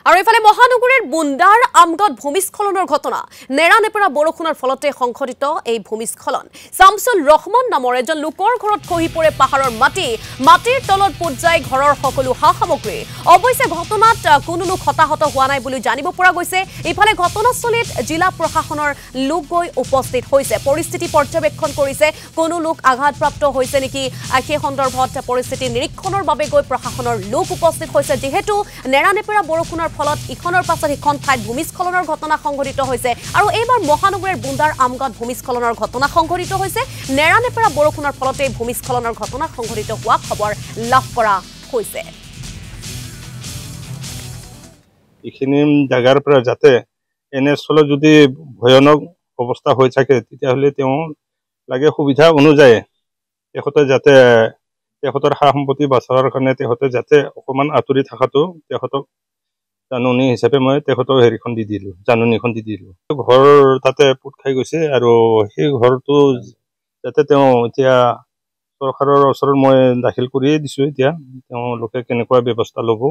আৰু এফালে মহানগৰীৰ বুন্দাৰ আমগত ভূমিস্খলনৰ ঘটনা নেৰানেপেৰা বৰষুণৰ ফলতে সংঘটিত এই ভূমিস্খলন শামছুল ৰহমান নামৰ এজন লোকৰ ঘৰত খহি পৰে পাহাৰৰ মাটিৰ তলত পুত যায় ঘৰৰ সকলো সা-সামগ্ৰী অৱশ্যে ঘটনাত কোনো লোক হতাহত হোৱা নাই বুলি জানিব পৰা গৈছে ইফালে ঘটনাস্থলীত জিলা প্ৰশাসনৰ লোক গৈ উপস্থিত হৈছে পৰিস্থিতি পৰ্যবেক্ষণ কৰিছে কোনো লোক আঘাতপ্ৰাপ্ত হৈছে নেকি সেই সন্দৰ্ভত পৰিস্থিতি নিৰীক্ষণৰ বাবে গৈ প্ৰশাসনৰ লোক উপস্থিত হৈছে যেহেতু নেৰানেপেৰা বৰষুণৰ ফলত ইখনৰ পাছত ইখন ঠাইত ভূমিস্খলনৰ ঘটনা সংঘটিত হৈছে আৰু এইবাৰ মহানগৰীৰ বুন্দাৰ আমগত ভূমিস্খলনৰ ঘটনা সংঘটিত হৈছে নেৰানেপেৰা বৰষুণৰ ফলতে ভূমিস্খলনৰ ঘটনা সংঘটিত হোৱা খবৰ লাভ কৰা হৈছে এইখিনি জায়গাৰ পৰা যাতে এনেস্থলত যদি ভয়ানক অৱস্থা হৈ থাকে তেতিয়াহ'লে তেওঁ লাগে সুবিধা অনুযায়ী তেখেতে যাতে তেখেতৰ সা সম্পত্তি বচাবৰ কাৰণে তেখেতে যাতে অকণমান আঁতৰি থকাটো তেখেতক জাননী হিচাপে মই তেখেতক হেৰিখন দি দিলোঁ জাননীখন দি দিলোঁ ঘৰ তাতে পোত খাই গৈছে আৰু সেই ঘৰটো যাতে তেওঁ এতিয়া চৰকাৰৰ ওচৰত মই দাখিল কৰিয়ে দিছোঁ এতিয়া তেওঁলোকে কেনেকুৱা ব্যৱস্থা ল'ব